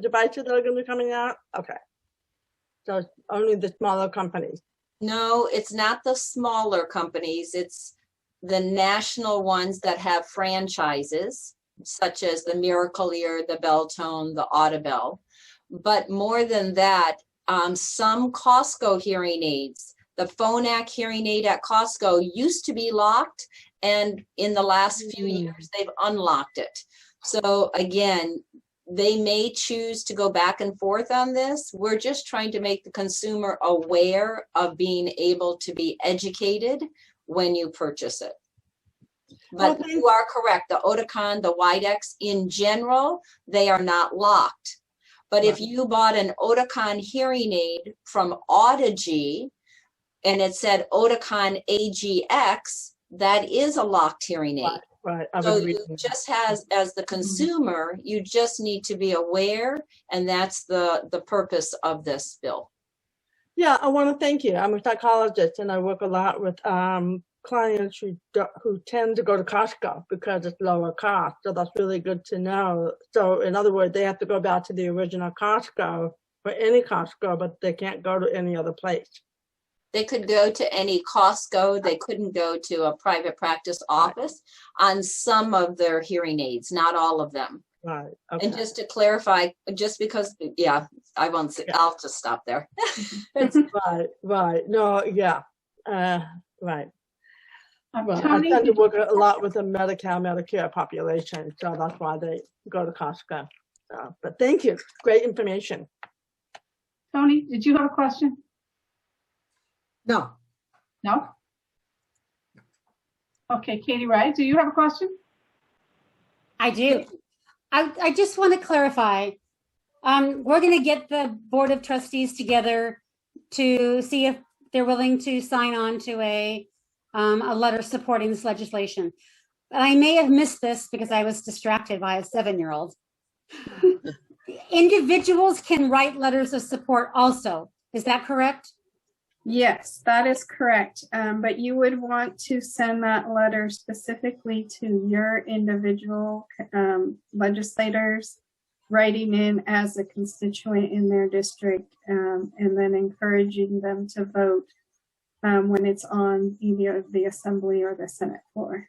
devices that are going to be coming out. Okay, so it's only the smaller companies. No, it's not the smaller companies. It's the national ones that have franchises, such as the Miracle Ear, the Beltone, the Audible. But more than that, some Costco hearing aids, the Phonak hearing aid at Costco used to be locked, and in the last few years, they've unlocked it. So again, they may choose to go back and forth on this. We're just trying to make the consumer aware of being able to be educated when you purchase it. But Okay. You are correct. The Oticon, the Widex, in general, they are not locked. But if you bought an Oticon hearing aid from Audiology and it said Oticon AGX, that is a locked hearing aid. Right. So you just as the consumer, you just need to be aware, and that's the purpose of this bill. Yeah, I want to thank you. I'm a psychologist, and I work a lot with clients who tend to go to Costco because it's lower cost. So that's really good to know. So in other words, they have to go back to the original Costco for any Costco, but they can't go to any other place. They could go to any Costco. They couldn't go to a private practice office on some of their hearing aids, not all of them. Right. Okay. And just to clarify, just because, yeah, I won't say, I'll just stop there. Right. No, yeah. Right. Well, Tony, I tend to work a lot with the Medicare population, so that's why they go to Costco. But thank you. Great information. Tony, did you have a question? No. No? Okay, Katie Wright, do you have a question? I do. I just want to clarify. We're going to get the Board of Trustees together to see if they're willing to sign on to a letter supporting this legislation. But I may have missed this because I was distracted by a 7-year-old. Individuals can write letters of support also. Is that correct? Yes, that is correct. But you would want to send that letter specifically to your individual legislators, writing in as a constituent in their district, and then encouraging them to vote when it's on either the Assembly or the Senate floor.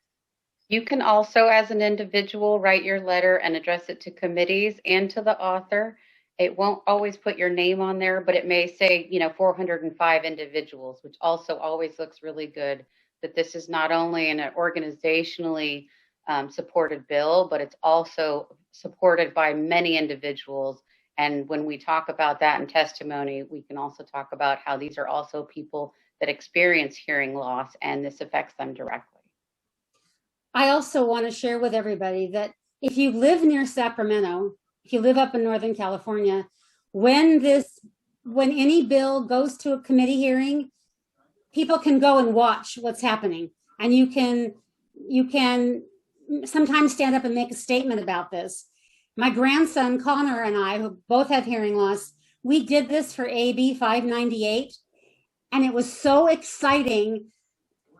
You can also, as an individual, write your letter and address it to committees and to the author. It won't always put your name on there, but it may say, 405 individuals, which also always looks really good, that this is not only an organizationally supported bill, but it's also supported by many individuals. And when we talk about that in testimony, we can also talk about how these are also people that experience hearing loss, and this affects them directly. I also want to share with everybody that if you live near Sacramento, if you live up in Northern California, when any bill goes to a committee hearing, people can go and watch what's happening. And you can sometimes stand up and make a statement about this. My grandson, Connor, and I, who both have hearing loss, we did this for AB 598. And it was so exciting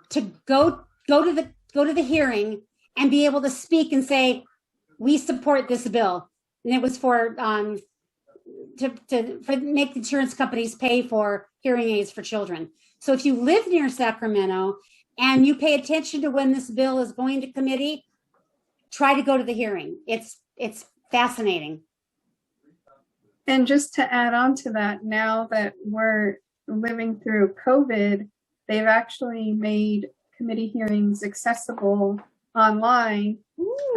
to go to the hearing and be able to speak and say, we support this bill. And it was for make the insurance companies pay for hearing aids for children. So if you live near Sacramento and you pay attention to when this bill is going to committee, try to go to the hearing. It's fascinating. And just to add on to that, now that we're living through COVID, they've actually made committee hearings accessible online,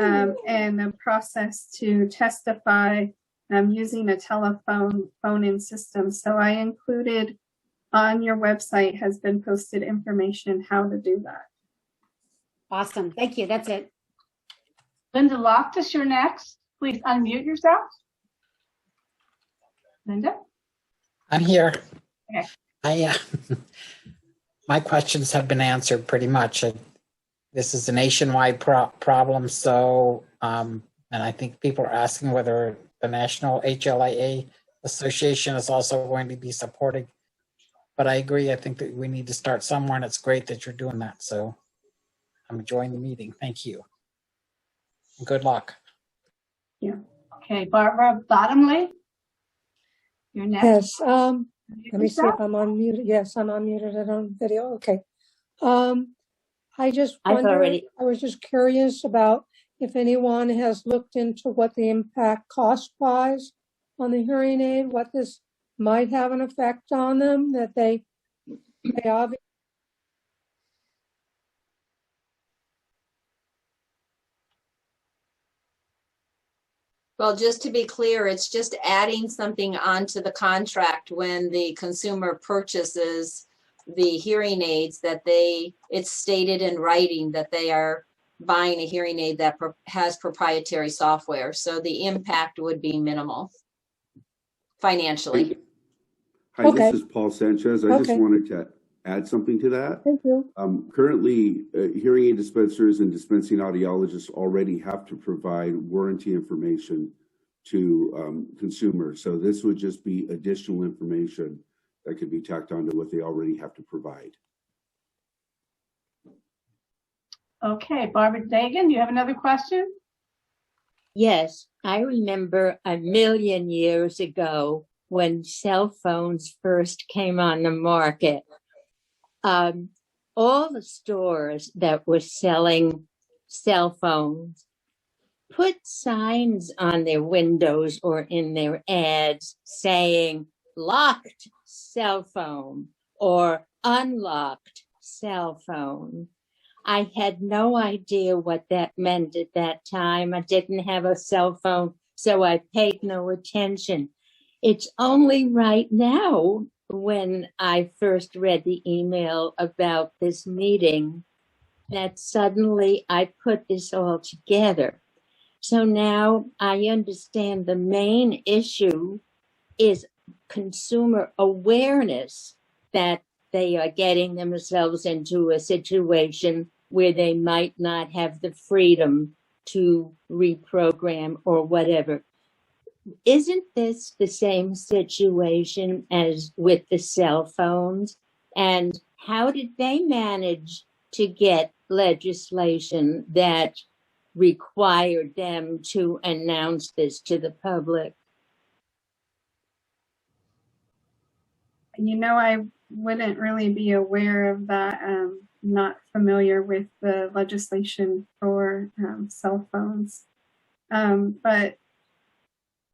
and the process to testify using a telephone phone-in system. So I included on your website has been posted information how to do that. Awesome. Thank you. That's it. Linda Loftus, you're next. Please unmute yourself. Linda? I'm here. Okay. My questions have been answered pretty much. This is a nationwide problem, so and I think people are asking whether the National HLIA Association is also going to be supporting. But I agree. I think that we need to start somewhere, and it's great that you're doing that. So I'm enjoying the meeting. Thank you. And good luck. Yeah. Okay, Barbara Bottomley, you're next. Yes. Let me see if I'm unmuted. Yes, I'm unmuted and on video. Okay. I just wondered, I was just curious about if anyone has looked into what the impact cost-wise on the hearing aid, what this might have an effect on them, that they obviously. Well, just to be clear, it's just adding something onto the contract when the consumer purchases the hearing aids that it's stated in writing that they are buying a hearing aid that has proprietary software. So the impact would be minimal financially. Hi, this is Paul Sanchez. I just wanted to add something to that. Thank you. Currently, hearing aid dispensers and dispensing audiologists already have to provide warranty information to consumers. So this would just be additional information that could be tacked onto what they already have to provide. Okay, Barbara Dagan, you have another question? Yes, I remember a million years ago when cell phones first came on the market. All the stores that were selling cell phones put signs on their windows or in their ads saying locked cell phone or unlocked cell phone. I had no idea what that meant at that time. I didn't have a cell phone, so I paid no attention. It's only right now, when I first read the email about this meeting, that suddenly I put this all together. So now I understand the main issue is consumer awareness that they are getting themselves into a situation where they might not have the freedom to reprogram or whatever. Isn't this the same situation as with the cell phones? And how did they manage to get legislation that required them to announce this to the public? You know, I wouldn't really be aware of that. Not familiar with the legislation for cell phones. But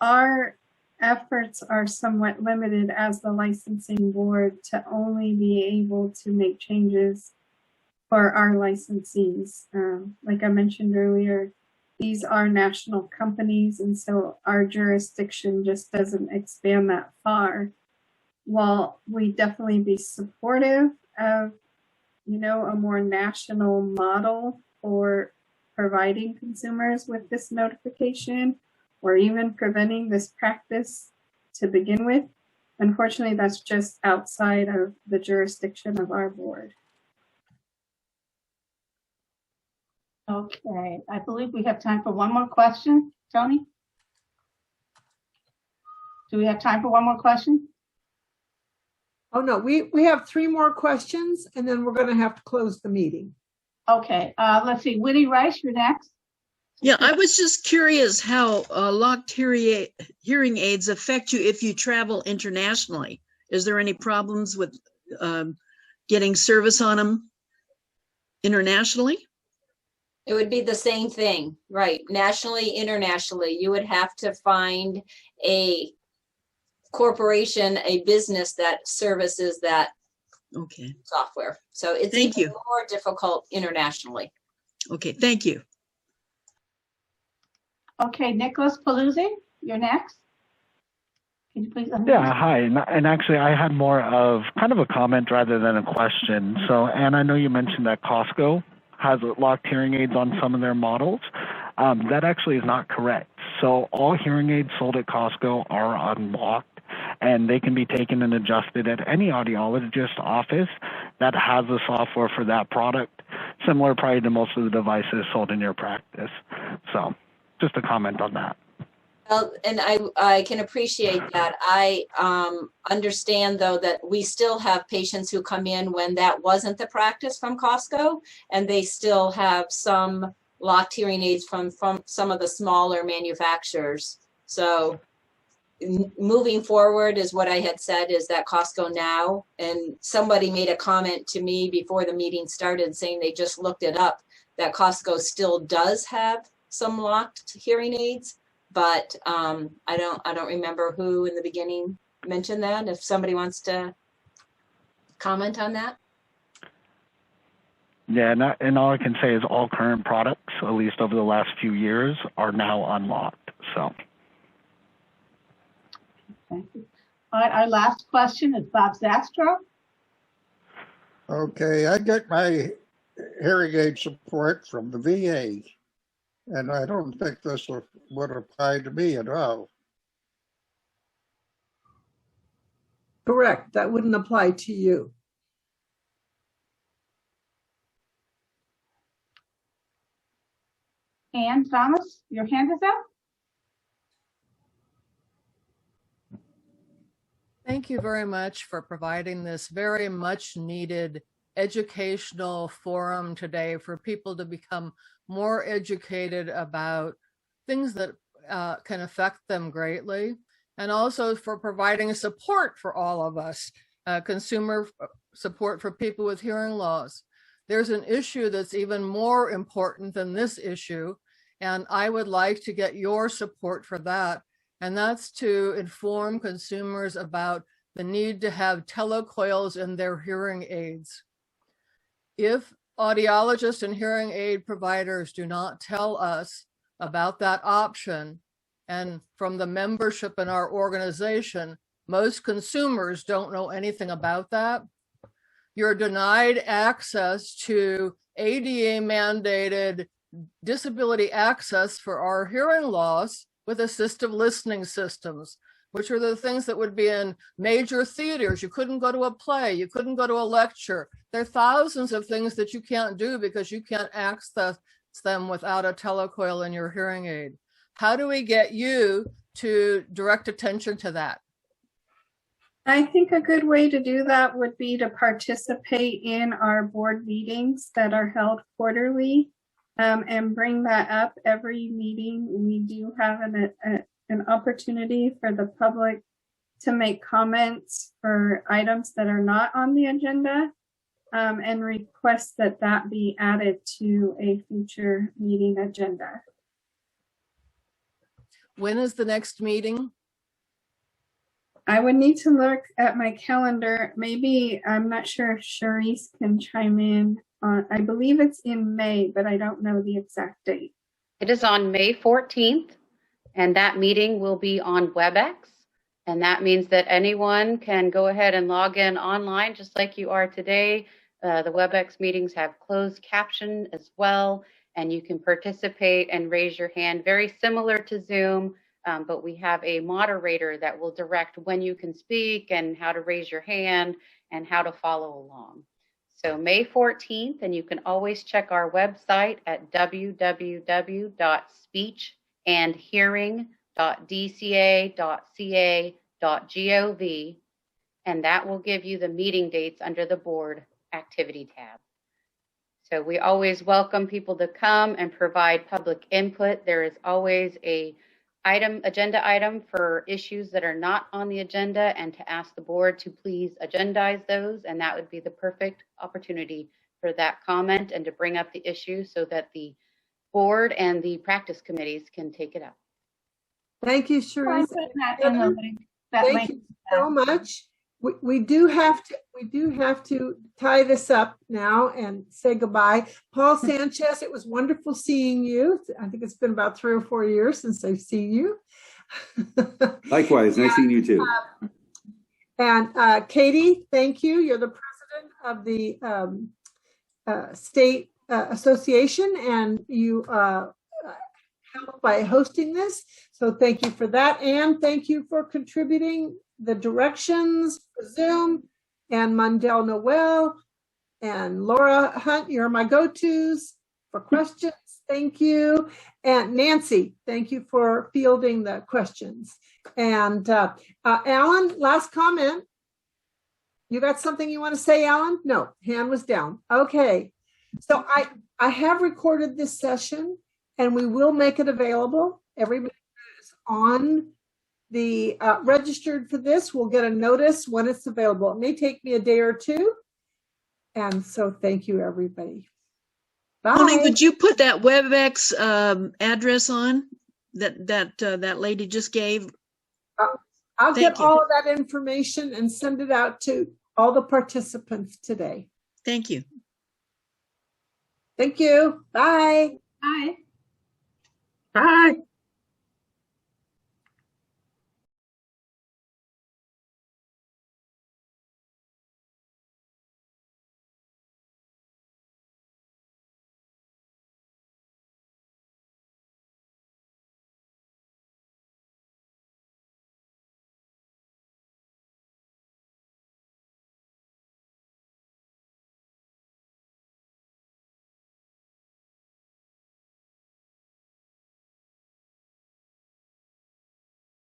our efforts are somewhat limited as the licensing board to only be able to make changes for our licensees. Like I mentioned earlier, these are national companies, and so our jurisdiction just doesn't expand that far. While we definitely be supportive of, you know, a more national model for providing consumers with this notification or even preventing this practice to begin with, unfortunately, that's just outside of the jurisdiction of our board. Okay, I believe we have time for one more question. Tony? Do we have time for one more question? Oh, no, we have 3 more questions, and then we're going to have to close the meeting. Okay, let's see. Winnie Rice, you're next. Yeah, I was just curious how locked hearing aids affect you if you travel internationally. Is there any problems with getting service on them internationally? It would be the same thing, right? Nationally, internationally, you would have to find a corporation, a business that services that software. So it's even more difficult internationally. Okay, thank you. Okay, Nicholas Paluzzi, you're next. Can you please unmute? Yeah, hi. And actually, I had more of kind of a comment rather than a question. So, Anne, I know you mentioned that Costco has locked hearing aids on some of their models. That actually is not correct. So all hearing aids sold at Costco are unlocked. and they can be taken and adjusted at any audiologist office that has the software for that product, similar probably to most of the devices sold in your practice. So just a comment on that. Well, and I can appreciate that. I understand, though, that we still have patients who come in when that wasn't the practice from Costco, and they still have some locked hearing aids from some of the smaller manufacturers. So moving forward is what I had said, is that Costco now, and somebody made a comment to me before the meeting started saying they just looked it up, that Costco still does have some locked hearing aids. But I don't remember who in the beginning mentioned that. If somebody wants to comment on that. Yeah, and all I can say is all current products, at least over the last few years, are now unlocked. So. Thank you. All right, our last question is Bob Zastro. Okay, I get my hearing aid support from the VA. And I don't think this would apply to me at all. Correct. That wouldn't apply to you. Ann Thomas, your hand is up. Thank you very much for providing this very much needed educational forum today for people to become more educated about things that can affect them greatly, and also for providing support for all of us, consumer support for people with hearing loss. There's an issue that's even more important than this issue, and I would like to get your support for that, and that's to inform consumers about the need to have t-coils in their hearing aids. If audiologists and hearing aid providers do not tell us about that option, and from the membership in our organization, most consumers don't know anything about that, you're denied access to ADA mandated disability access for our hearing loss with assistive listening systems, which are the things that would be in major theaters. You couldn't go to a play, you couldn't go to a lecture. There are thousands of things that you can't do because you can't access them without a t-coil in your hearing aid. How do we get you to direct attention to that? I think a good way to do that would be to participate in our board meetings that are held quarterly, and bring that up every meeting. We do have an opportunity for the public to make comments for items that are not on the agenda, and request that that be added to a future meeting agenda. When is the next meeting? I would need to look at my calendar. Maybe, I'm not sure if Charisse can chime in on, I believe it's in May, but I don't know the exact date. It is on May 14th, and that meeting will be on WebEx. And that means that anyone can go ahead and log in online just like you are today. The WebEx meetings have closed caption as well, and you can participate and raise your hand, very similar to Zoom, but we have a moderator that will direct when you can speak and how to raise your hand and how to follow along. So May 14th, and you can always check our website at www.speechandhearing.dca.ca.gov, and that will give you the meeting dates under the board activity tab. So we always welcome people to come and provide public input. There is always a agenda item for issues that are not on the agenda, and to ask the board to please agendize those, and that would be the perfect opportunity for that comment and to bring up the issue so that the board and the practice committees can take it up. Thank you, Charisse. Thank you so much. We do have to tie this up now and say goodbye. Paul Sanchez, it was wonderful seeing you. I think it's been about 3 or 4 years since I've seen you. Likewise, nice seeing you too. And Katie, thank you. You're the president of the state association, and you help by hosting this. So thank you for that. And thank you for contributing the directions for Zoom, and Mundell Noel and Laura Hunt. You're my go-tos for questions. Thank you. And Nancy, thank you for fielding the questions. And Alan, last comment. You got something you want to say, Alan? No, hand was down. Okay. So I have recorded this session and we will make it available. Everybody who's on the registered for this will get a notice when it's available. It may take me a day or two. And so thank you, everybody. Bye. Tony, would you put that WebEx address on that lady just gave? I'll get all of that information and send it out to all the participants today. Thank you. Thank you. Bye. Bye. Bye.